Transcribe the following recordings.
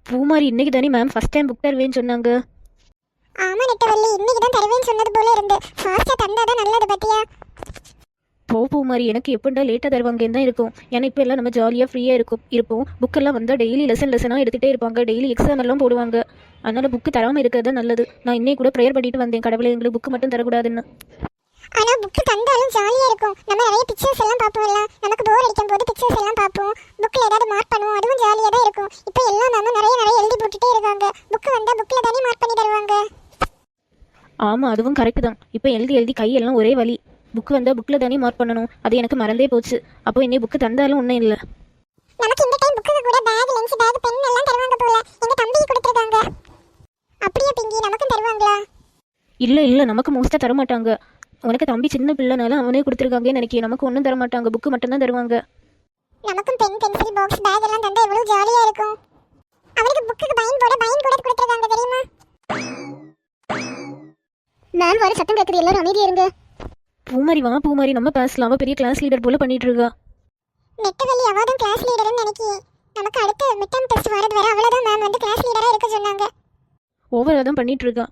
பூமாரி இன்னைக்கு தானே ma'am first time book தருவேன்னு சொன்னாங்க. ஆமா நெட்டவள்ளி, இன்னைக்கு தான் தருவேன்னு சொன்னது போல இருந்து. ஃபாஸ்டா தந்தாதான் நல்லது பத்தியா. பூமாரி எனக்கு எப்படா லேட்டாக தருவாங்கன்னு தான் இருக்கும். ஏன்னா இப்போ எல்லாம் நம்ம ஜாலியாக ஃப்ரீயாக இருப்போம். புக்கெல்லாம் வந்தால் டெய்லி லெசனாக எடுத்துகிட்டே இருப்பாங்க, டெய்லி எக்ஸாம் எல்லாம் போடுவாங்க. அதனால் புக்கு தராமல் இருக்கிறது தான் நல்லது. நான் இன்னைக்கு கூட ப்ரேயர் பண்ணிட்டு வந்தேன், கடவுளை எங்களுக்கு புக்கு மட்டும் தரக்கூடாதுன்னு. ஆனா புக்கு தந்தாலும் ஜாலியா இருக்கும். நம்ம நிறைய பிக்சர்ஸ் எல்லாம் பார்ப்போம்ல, நமக்கு போர் அடிக்கும் போது பிக்சர்ஸ் எல்லாம் பார்ப்போம், புக்ல ஏதாவது மார்க் பண்ணுவோம், அதுவும் ஜாலியா தான் இருக்கும். இப்போ எல்லாம் நம்ம நிறைய எழுதி போட்டுட்டே இருக்காங்க. புக்கு வந்தா புக்ல தானே மார்க் பண்ணி தருவாங்க. ஆமாம், அதுவும் கரெக்டு தான். இப்போ எழுதி கையெல்லாம் ஒரே வலி. புக்கு வந்தால் புக்கில் தானே மார்க் பண்ணணும், அது எனக்கு மறந்தே போச்சு. அப்போ இன்னைக்கு புக்கு தந்தாலும் ஒன்றும் இல்லை. நமக்கு இந்த டைம் புக்கு கூட பேக், லஞ்ச் பேக், பென் எல்லாம் தருவாங்க போல. எங்க தம்பிக்கு கொடுத்துருக்காங்க. அப்படியே பிங்கி நமக்கும் தருவாங்களா? இல்லை நமக்கு மோஸ்ட்டாக தரமாட்டாங்க. உனக்கு தம்பி சின்ன பிள்ளைனால அவனே கொடுத்துருக்காங்கன்னு நினைக்கிறேன். நமக்கு ஒன்றும் தரமாட்டாங்க, புக்கு மட்டும் தான் தருவாங்க. நமக்கும் பென், பென்சில், பாக்ஸ், பேக் எல்லாம் தந்தா எவ்வளவு ஜாலியா இருக்கும். அவருக்கு புக்குக்கு பைன் கூட கொடுத்துருக்காங்க தெரியுமா? நான் வர சத்தம் கேட்குது, எல்லாரும் அமைதியா இருங்க. பூமாரி நம்ம பேசலாம். அவள் பெரிய கிளாஸ் லீடர் போல பண்ணிட்டு இருக்கா. நெட்டவள்ளி அவாதான் கிளாஸ் லீடர்னு நினைக்கிறேன். நமக்கு அடுத்து மிட் டர்ம் டெஸ்ட் வரது வர அவளதான் மேம் வந்து கிளாஸ் லீடரா இருக்க சொன்னாங்க. ஓவராக தான் பண்ணிட்டு இருக்கா.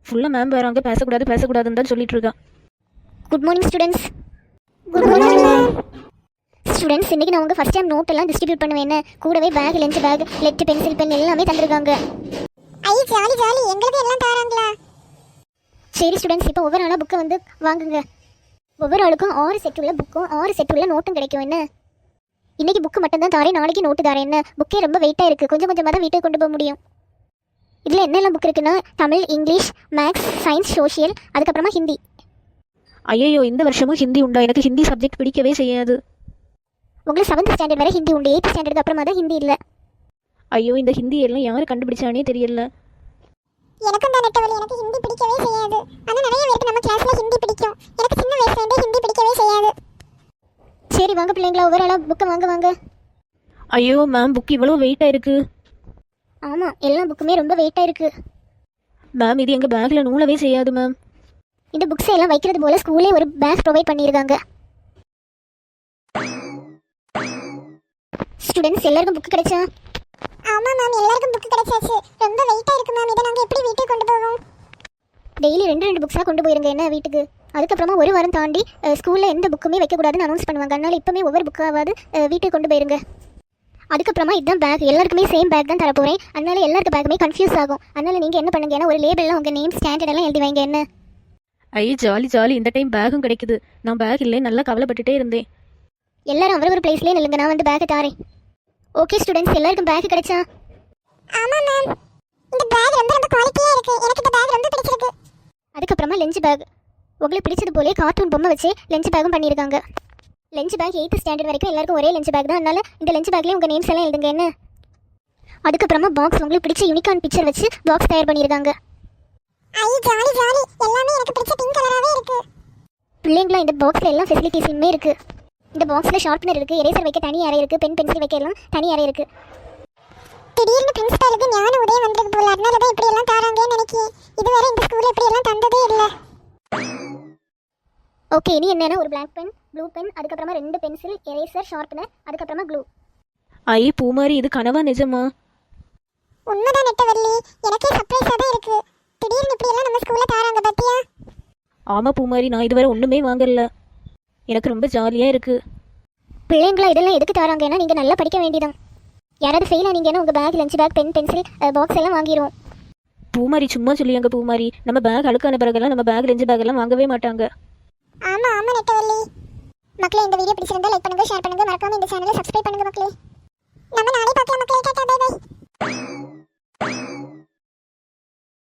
ஃபுல்லாக மேம் வராங்க, பேசக்கூடாதுன்னு தான் சொல்லிட்டு இருக்கா. Good morning students. Good morning students, இன்னைக்கு நான் உங்கள் ஃபஸ்ட் டைம் நோட் எல்லாம் டிஸ்ட்ரிபியூட் பண்ணுவேன். கூடவே bag, lunch bag, lead, pencil, pen எல்லாமே தந்துருக்காங்க. ஐ ஜாலி எங்களுக்கு எல்லாம் தராங்களா? சரி ஸ்டூடெண்ட்ஸ், இப்போ ஒவ்வொரு ஆளாக புக்கை வந்து வாங்குங்க. ஒவ்வொரு ஆளுக்கும் 6 செட் உள்ள புக்கும் 6 செட் உள்ள நோட்டும் கிடைக்கும். என்ன இன்னைக்கு புக்கு மட்டும்தான் தாரேன், நாளைக்கு நோட்டு தாரேன். என்ன புக்கே ரொம்ப வெயிட்டாக இருக்குது, கொஞ்சமாக தான் வீட்டுக்கு கொண்டு போக முடியும். இதில் என்னெல்லாம் புக் இருக்குன்னா Tamil, English, maths, science, social, அதுக்கப்புறமா ஹிந்தி. ஐயோ, இந்த வருஷமும் ஹிந்தி உண்டா? எனக்கு ஹிந்தி சப்ஜெக்ட் பிடிக்கவே செய்யாது. உங்களுக்கு 7th ஸ்டாண்டர்ட் வரை ஹிந்தி உண்டு, 8th ஸ்டாண்டர்டுக்கு அப்புறமா தான் ஹிந்தி இல்லை. ஐயோ, இந்த ஹிந்தி எல்லாம் யார் கண்டுபிடிச்சானே தெரியல. எனக்கும் தான் நெட்டவள்ளி, எனக்கு ஹிந்தி பிடிக்கவே செய்யாது. ஆனால் நிறைய பேருக்கு நம்ம கிளாஸ்ல ஹிந்தி பிடிக்கும். எனக்கு சின்ன வயசுல இருந்தே ஹிந்தி பிடிக்கவே செய்யாது. சரி வாங்க பிள்ளைங்களா, ஒவ்வொரு ஆளாக புக்கை வாங்க. ஐயோ மேம், புக் இவ்வளோ வெயிட்டாக இருக்கு. ஆமாம், எல்லா புக்குமே ரொம்ப வெயிட்டாக இருக்குது. மேம், இது எங்கள் பேக்கில் நூலவே செய்யாது மேம். இந்த புக்ஸை எல்லாம் வைக்கிறது போல ஸ்கூலே ஒரு பேக் ப்ரொவைட் பண்ணியிருக்காங்க. ஸ்டூடெண்ட்ஸ் எல்லாருக்கும் புக்கு கிடைச்சா? ஆமா மேம், எல்லாருக்கும் புக் கிடைச்சாச்சு. ரொம்ப வெயிட்டா இருக்கு மேம், இதை நாங்க எப்படி வீட்டுக்கு கொண்டு போவோம்? டெய்லி 2 புக்ஸாக கொண்டு போயிருங்க என்ன வீட்டுக்கு. அதுக்கப்புறமா ஒரு வாரம் தாண்டி ஸ்கூலில் எந்த புக்குமே வைக்கக்கூடாதுன்னு அனௌன்ஸ் பண்ணுவாங்க. அதனால இப்போமே ஒவ்வொரு புக்காவது வீட்டுக்கு கொண்டு போயிருங்க. அதுக்கப்புறமா இதுதான் பேக், எல்லாருக்குமே சேம் பேக் தான் தரப்போகிறேன். அதனால எல்லாருக்கு பேக்குமே கன்ஃபியூஸ் ஆகும். அதனால நீங்கள் என்ன பண்ணுங்க, ஏன்னா ஒரு லேபிளில் உங்கள் நேம், ஸ்டாண்டர்ட் எல்லாம் எழுதி வைங்க. என்ன ஐயோ ஜாலி, இந்த டைம் பேக்கும் கிடைக்குது. நான் பேக் இல்லை, நல்லா கவலைப்பட்டுட்டே இருந்தேன். எல்லாரும் அவர் பிளேஸ்லேயே நில்லுங்க, நான் வந்து பேக்கை தாரேன். ஓகே ஸ்டூடெண்ட்ஸ், எல்லாருக்கும் பேக் கிடைச்சா? ஆமா மேம், இந்த பேக் ரொம்ப குவாலிட்டியா இருக்கு. எனக்கு இந்த பேக் ரொம்ப பிடிச்சிருக்கு. அதுக்கப்புறமா லஞ்ச் பேக், உங்களுக்கு பிடிச்சது போலே கார்ட்டூன் பொம்மை வச்சு லஞ்ச் பேக்கும் பண்ணியிருக்காங்க. லஞ்ச் பேக் 8th ஸ்டாண்டர்ட் வரைக்கும் எல்லாருக்கும் ஒரே லஞ்ச் பேக் தான். அதனால இந்த லஞ்ச் பேக்லேயே உங்கள் நேம்ஸ் எல்லாம் எழுதுங்க. என்ன அதுக்கப்புறமா பாக்ஸ், உங்களுக்கு பிடிச்ச யூனிகார்ன் பிக்சர் வச்சு பாக்ஸ் தயார் பண்ணியிருக்காங்க. ஐ ஜாலி எல்லாமே எனக்கு பிடிச்ச பிங்க் கலராவே இருக்கு. பிள்ளைங்களா, இந்த பாக்ஸில் எல்லா ஃபெசிலிட்டிஸுமே இருக்குது. இந்த பாக்ஸில் ஷார்ப்னர் இருக்குது, எரேசர் வைக்க தனி அறை இருக்குது, பென், பென்சில் வைக்க எல்லாம் தனி அறை இருக்குது. திடீர்னு பிரின்சிபாலுக்கு ஞான உதயம் வந்திருக்கு போல, அதனால தான் இப்படி எல்லாம் தராங்கன்னு நினைக்கிறேன். இதுவரை இந்த ஸ்கூல்ல இப்படி எல்லாம் தந்ததே இல்லை. ஓகே, இனி என்னன்னா ஒரு பிளாக் பென், ப்ளூ பென், அதுக்கப்புறமா 2 பென்சில், எரேசர், ஷார்ப்னர், அதுக்கப்புறமா க்ளூ. ஐ பூமாரி, இது கனவா நிஜமா? உண்மைதான் நெட்டவள்ளி, எனக்கே சர்ப்ரைஸா தான் இருக்கு. திடீர்னு இப்படி எல்லாம் நம்ம ஸ்கூல்ல தராங்க பத்தியா? ஆமாம் பூமாரி, நான் இதுவரை ஒன்றுமே வாங்கல. எனக்கு ரொம்ப ஜாலியாக இருக்குது. பிள்ளைங்களா, இதெல்லாம் எதுக்கு தராங்க? ஏன்னா நீங்கள் நல்லா படிக்க வேண்டியதான். யாராவது ஃபெயில் ஆனீங்கன்னா உங்கள் bag, lunch bag, pen, pencil, box எல்லாம் வாங்கிடுவோம். பூமாரி சும்மா சொல்லியாங்க பூமாரி, நம்ம பேக் அழுக்கான பிறகெல்லாம் நம்ம பேக், லஞ்ச் பேக் எல்லாம் வாங்கவே மாட்டாங்க. ஆமா நெட்டவள்ளி. மக்களே, இந்த வீடியோ பிடிச்சிருந்தா லைக் பண்ணுங்க, ஷேர் பண்ணுங்க, மறக்காம இந்த சேனலை சப்ஸ்கிரைப் பண்ணுங்க மக்களே. நம்ம நாளை